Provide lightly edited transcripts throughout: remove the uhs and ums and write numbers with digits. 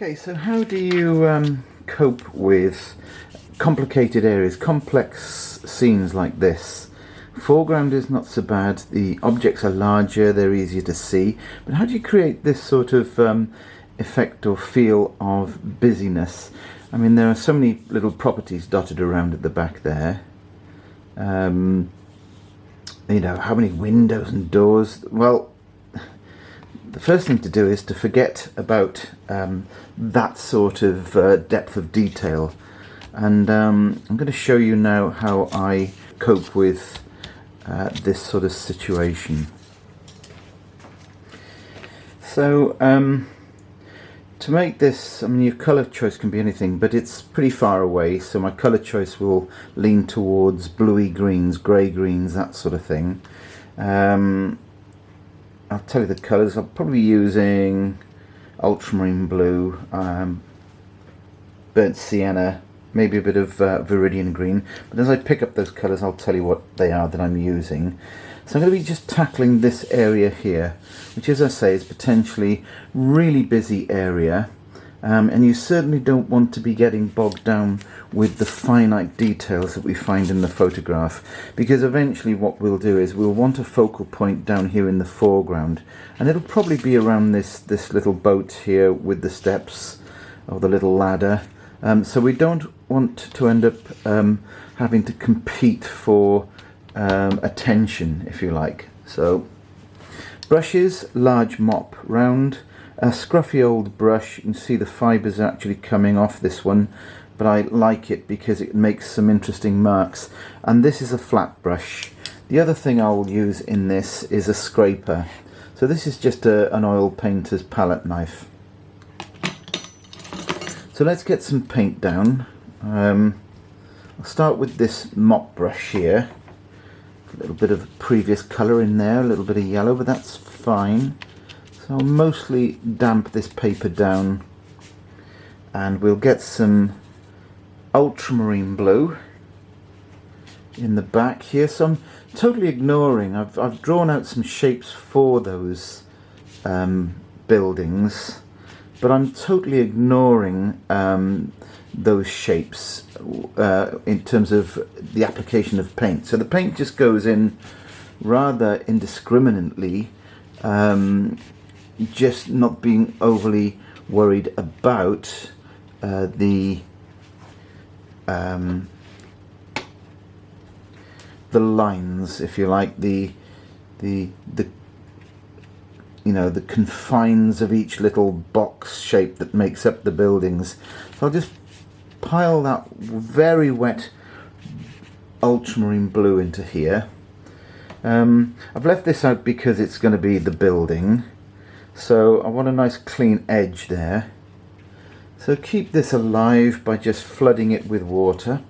Okay, so how do you cope with complicated areas, complex scenes like this? Foreground is not so bad, the objects are larger, they're easier to see, but how do you create this sort of effect or feel of busyness? I mean, there are so many little properties dotted around at the back there. You know, how many windows and doors? Well, the first thing to do is to forget about that sort of depth of detail, and I'm going to show you now how I cope with this sort of situation. So to make this, I mean, your colour choice can be anything, but it's pretty far away, so my colour choice will lean towards bluey greens, grey greens, that sort of thing. I'll tell you the colours. I'll probably be using ultramarine blue, burnt sienna, maybe a bit of viridian green, but as I pick up those colours I'll tell you what they are that I'm using. So I'm going to be just tackling this area here, which, as I say, is potentially really busy area, and you certainly don't want to be getting bogged down with the finite details that we find in the photograph, because eventually what we'll do is we'll want a focal point down here in the foreground, and it'll probably be around this little boat here with the steps or the little ladder. So we don't want to end up having to compete for attention, if you like. So brushes, large mop round, a scruffy old brush. You can see the fibres are actually coming off this one, but I like it because it makes some interesting marks. And this is a flat brush. The other thing I'll use in this is a scraper. So this is just an oil painter's palette knife. So let's get some paint down. I'll start with this mop brush here. A little bit of previous colour in there, a little bit of yellow, but that's fine. So I'll mostly damp this paper down, and we'll get some ultramarine blue in the back here. So I'm totally ignoring, I've drawn out some shapes for those buildings, but I'm totally ignoring those shapes in terms of the application of paint. So the paint just goes in rather indiscriminately, just not being overly worried about the lines, if you like, the you know, the confines of each little box shape that makes up the buildings. So I'll just pile that very wet ultramarine blue into here. I've left this out because it's going to be the building, so I want a nice clean edge there. So keep this alive by just flooding it with water.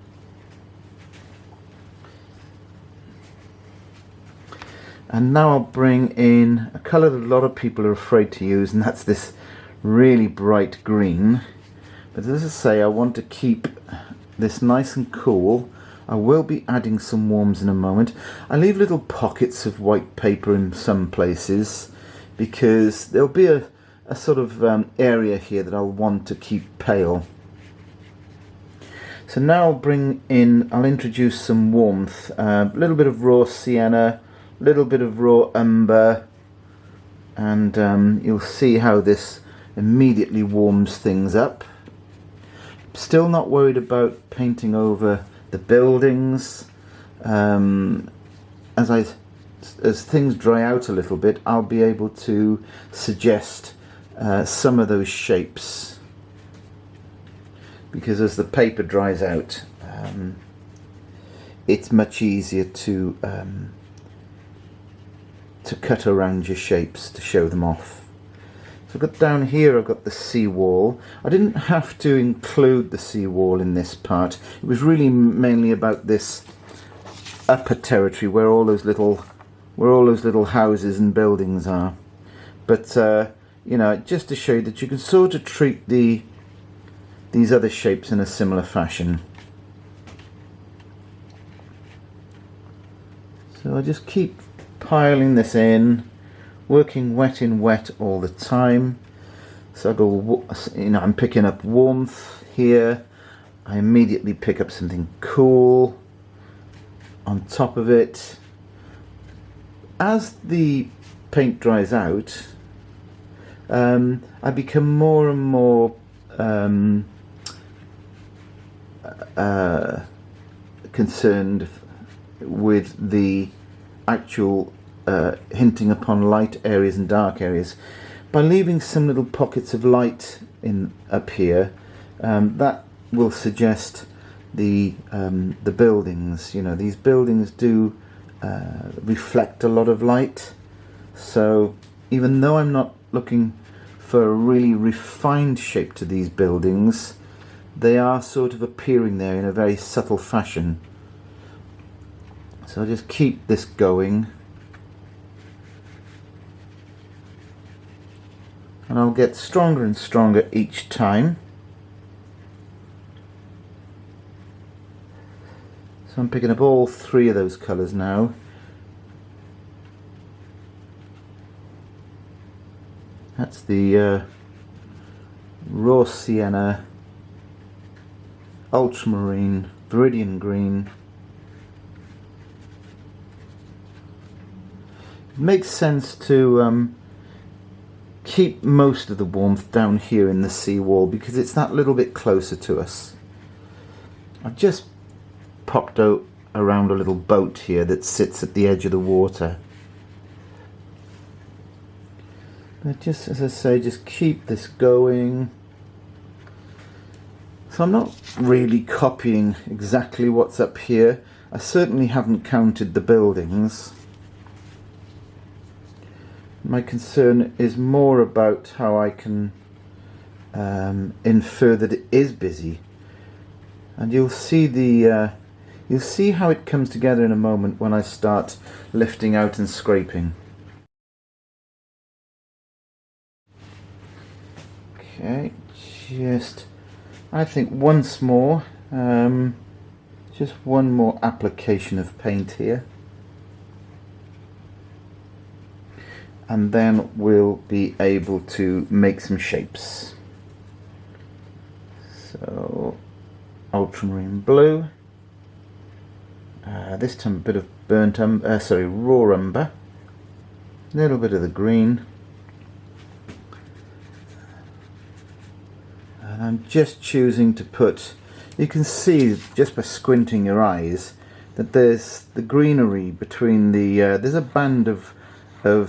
And now I'll bring in a colour that a lot of people are afraid to use, and that's this really bright green. But as I say, I want to keep this nice and cool. I will be adding some warms in a moment. I leave little pockets of white paper in some places because there'll be a sort of area here that I'll want to keep pale. So now I'll introduce some warmth, a little bit of raw sienna, little bit of raw umber, and you'll see how this immediately warms things up. Still not worried about painting over the buildings. As things dry out a little bit, I'll be able to suggest some of those shapes, because as the paper dries out, it's much easier to cut around your shapes to show them off. So I've got down here, I've got the seawall. I didn't have to include the seawall in this part. It was really mainly about this upper territory where all those little houses and buildings are. But you know, just to show you that you can sort of treat these other shapes in a similar fashion. So I just keep piling this in, working wet in wet all the time. So I go, you know, I'm picking up warmth here. I immediately pick up something cool on top of it. As the paint dries out, I become more and more concerned with the actual hinting upon light areas and dark areas. By leaving some little pockets of light in up here, that will suggest the buildings. You know, these buildings do reflect a lot of light. So even though I'm not looking for a really refined shape to these buildings, they are sort of appearing there in a very subtle fashion. So I'll just keep this going. And I'll get stronger and stronger each time. So I'm picking up all three of those colours now. That's the raw sienna, ultramarine, viridian green. It makes sense to keep most of the warmth down here in the seawall because it's that little bit closer to us. I've just popped out around a little boat here that sits at the edge of the water. But just, as I say, just keep this going. So I'm not really copying exactly what's up here. I certainly haven't counted the buildings. My concern is more about how I can infer that it is busy, and you'll see how it comes together in a moment when I start lifting out and scraping. Okay, I think once more, just one more application of paint here. And then we'll be able to make some shapes. So, ultramarine blue. This time a bit of raw umber. A little bit of the green. And I'm just choosing to put, you can see just by squinting your eyes that there's the greenery between the, there's a band of a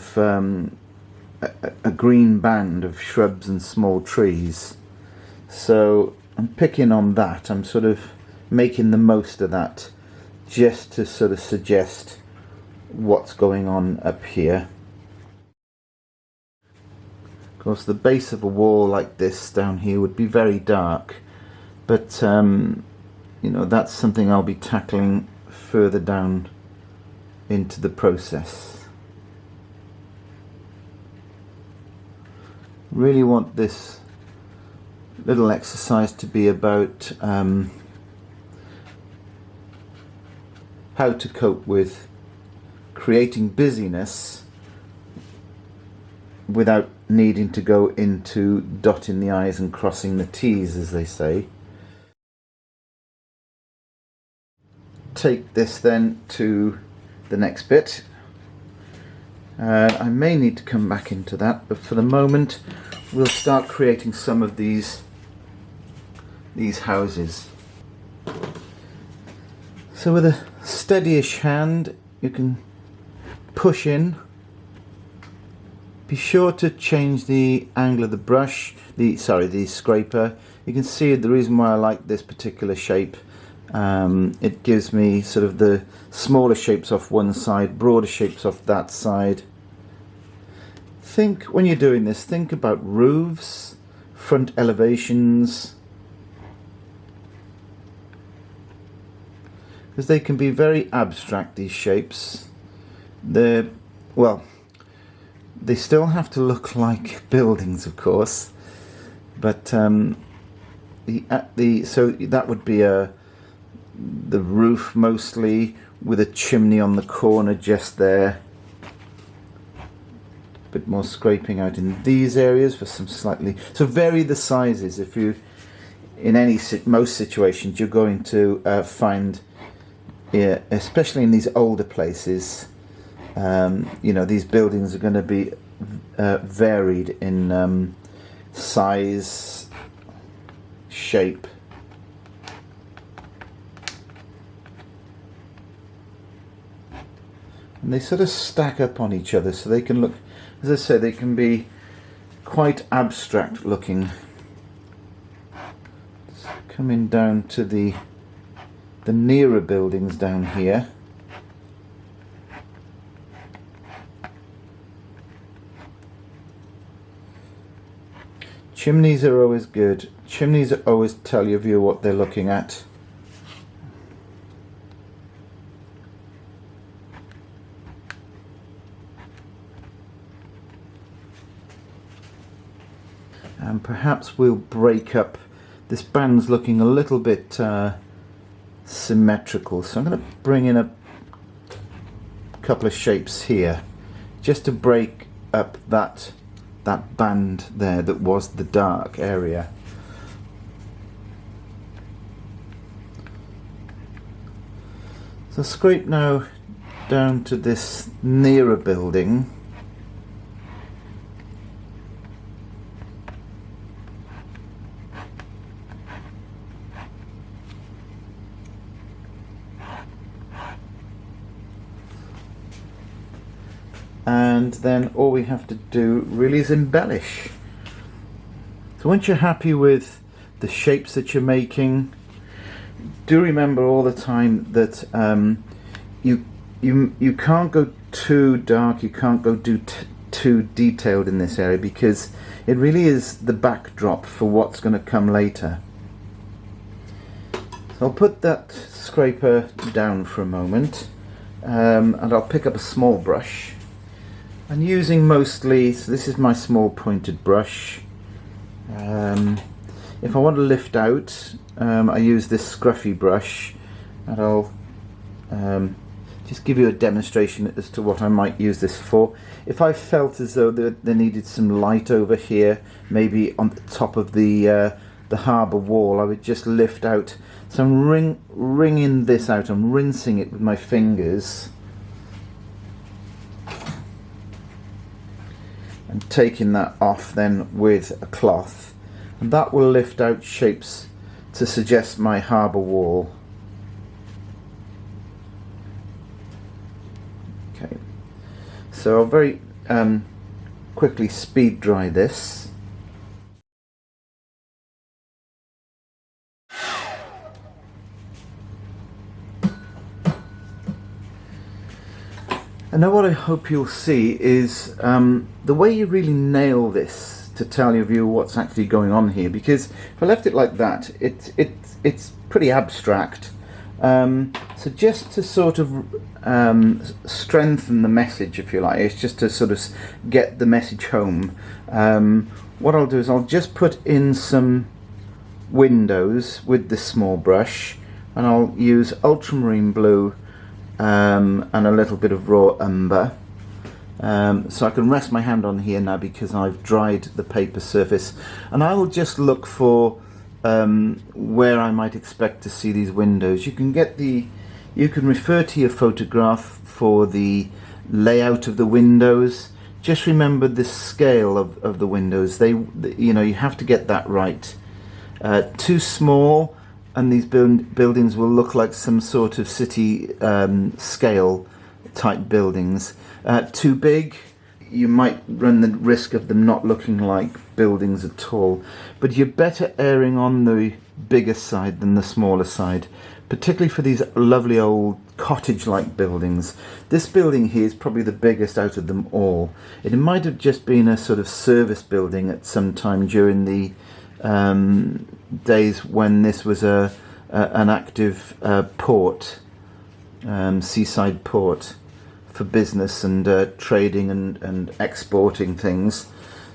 green band of shrubs and small trees. So I'm picking on that. I'm sort of making the most of that just to sort of suggest what's going on up here. Of course, the base of a wall like this down here would be very dark, but you know, that's something I'll be tackling further down into the process. Really want this little exercise to be about how to cope with creating busyness without needing to go into dotting the I's and crossing the T's, as they say. Take this then to the next bit. I may need to come back into that, but for the moment we'll start creating some of these houses. So with a steadyish hand you can push in. Be sure to change the angle of the brush, the scraper. You can see the reason why I like this particular shape. It gives me sort of the smaller shapes off one side, broader shapes off that side. Think, when you're doing this, think about roofs, front elevations, because they can be very abstract, these shapes. They still have to look like buildings, of course, but so that would be the roof mostly, with a chimney on the corner just there. bit more scraping out in these areas for some slightly, so vary the sizes. If you, in most situations, you're going to find, yeah, especially in these older places, you know, these buildings are going to be varied in size, shape. And they sort of stack up on each other, so they can look, as I say, they can be quite abstract looking. It's coming down to the nearer buildings down here. Chimneys are always good. Chimneys always tell your viewer what they're looking at. And perhaps we'll break up, this band's looking a little bit symmetrical, so I'm going to bring in a couple of shapes here just to break up that band there that was the dark area. So scrape now down to this nearer building. And then all we have to do really is embellish. So once you're happy with the shapes that you're making, do remember all the time that you can't go too dark, you can't go too detailed in this area, because it really is the backdrop for what's going to come later. So I'll put that scraper down for a moment, and I'll pick up a small brush. I'm using mostly, so this is my small pointed brush. If I want to lift out, I use this scruffy brush, and I'll just give you a demonstration as to what I might use this for. If I felt as though there needed some light over here, maybe on the top of the harbour wall, I would just lift out. So I'm wringing this out, I'm rinsing it with my fingers. And taking that off then with a cloth, and that will lift out shapes to suggest my harbour wall. Okay, so I'll very quickly speed dry this. And now what I hope you'll see is the way you really nail this to tell your viewer what's actually going on here, because if I left it like that, it's pretty abstract. So just to sort of strengthen the message, if you like, it's just to sort of get the message home. What I'll do is I'll just put in some windows with this small brush, and I'll use ultramarine blue and a little bit of raw umber, so I can rest my hand on here now because I've dried the paper surface, and I will just look for where I might expect to see these windows. You can refer to your photograph for the layout of the windows. Just remember the scale of the windows. You have to get that right. Too small, and these buildings will look like some sort of city scale type buildings. Too big, you might run the risk of them not looking like buildings at all. But you're better erring on the bigger side than the smaller side, particularly for these lovely old cottage-like buildings. This building here is probably the biggest out of them all. It might have just been a sort of service building at some time during the days when this was an active port, seaside port for business and trading and exporting things.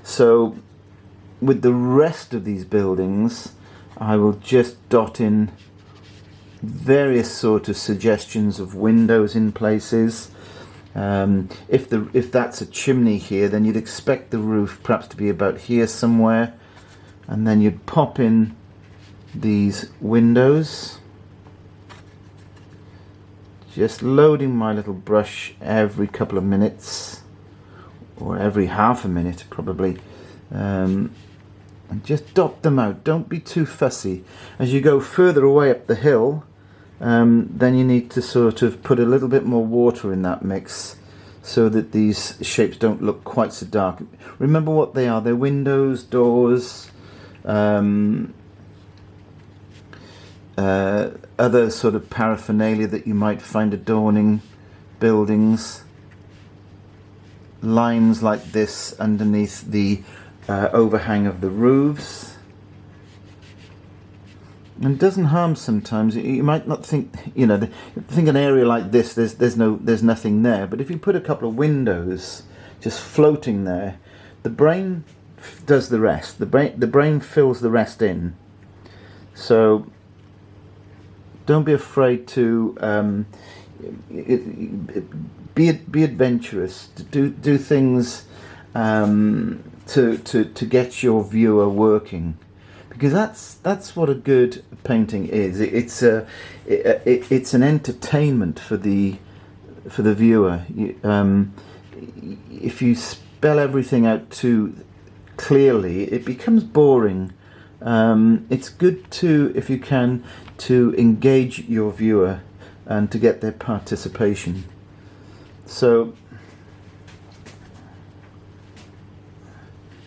So with the rest of these buildings, I will just dot in various sort of suggestions of windows in places. If that's a chimney here, then you'd expect the roof perhaps to be about here somewhere, and then you'd pop in these windows. Just loading my little brush every couple of minutes, or every half a minute probably, and just dot them out. Don't be too fussy. As you go further away up the hill, then you need to sort of put a little bit more water in that mix so that these shapes don't look quite so dark. Remember what they are. They're windows, doors, other sort of paraphernalia that you might find adorning buildings. Lines like this underneath the overhang of the roofs. And it doesn't harm sometimes. You might not think, you know, think an area like this, there's nothing there. But if you put a couple of windows just floating there, the brain does the rest. The brain fills the rest in. So don't be afraid to be adventurous. Do things to get your viewer working, because that's what a good painting is. It's an entertainment for the viewer. If you spell everything out too clearly, it becomes boring. It's good to, if you can, to engage your viewer and to get their participation. So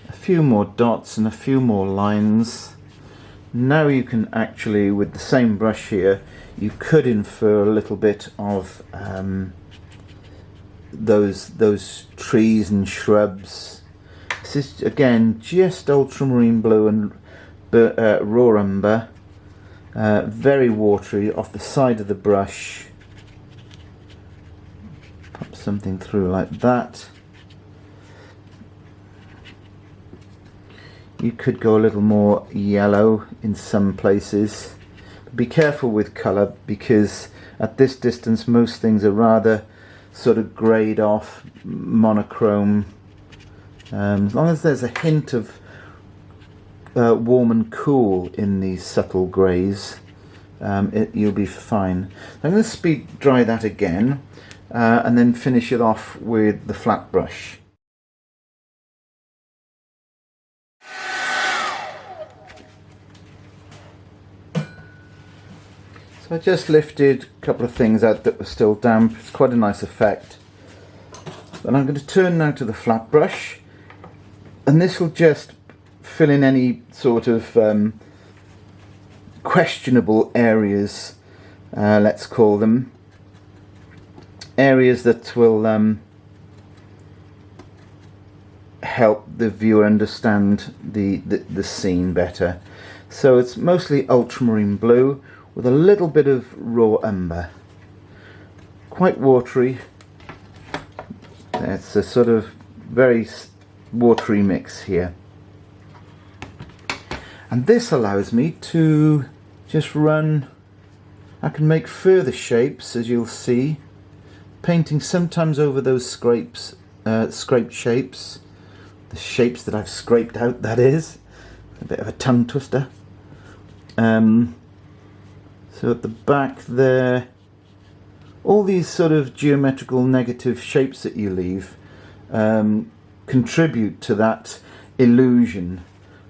a few more dots and a few more lines. Now you can actually, with the same brush here, you could infer a little bit of those trees and shrubs. This is again just ultramarine blue and raw umber, very watery off the side of the brush. Pop something through like that. You could go a little more yellow in some places. Be careful with colour, because at this distance most things are rather sort of greyed off, monochrome. As long as there's a hint of warm and cool in these subtle greys, you'll be fine. I'm going to speed dry that again, and then finish it off with the flat brush. So I just lifted a couple of things out that were still damp. It's quite a nice effect. And I'm going to turn now to the flat brush, and this will just fill in any sort of questionable areas, let's call them. Areas that will help the viewer understand the scene better. So it's mostly ultramarine blue with a little bit of raw umber. Quite watery. It's a sort of very watery mix here. And this allows me to just run. I can make further shapes, as you'll see, painting sometimes over those scraped shapes, the shapes that I've scraped out, that is. A bit of a tongue twister. So at the back there, all these sort of geometrical negative shapes that you leave contribute to that illusion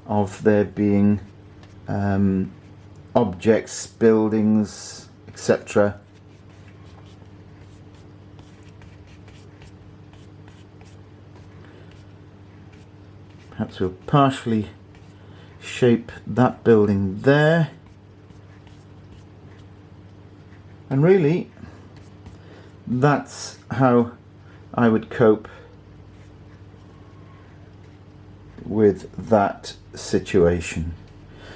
of there being objects, buildings, etc. Perhaps we'll partially shape that building there. And really, that's how I would cope with that situation.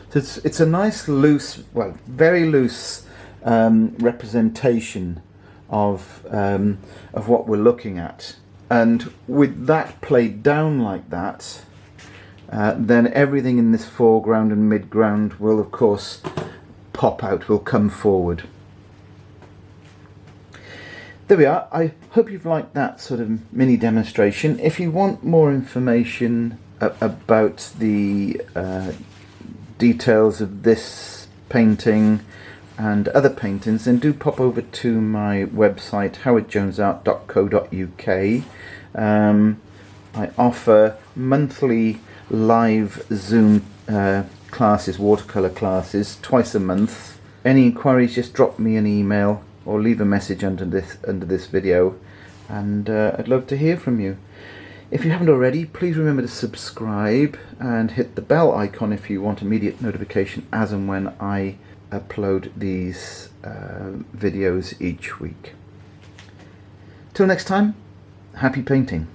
So it's a nice loose, well, very loose representation of what we're looking at. And with that played down like that, then everything in this foreground and midground will of course pop out, will come forward. There we are. I hope you've liked that sort of mini demonstration. If you want more information about the details of this painting and other paintings, then do pop over to my website howardjonesart.co.uk. I offer monthly live Zoom classes, watercolour classes, twice a month. Any inquiries, just drop me an email or leave a message under this video, and I'd love to hear from you. If you haven't already, please remember to subscribe and hit the bell icon if you want immediate notification as and when I upload these videos each week. Till next time, happy painting.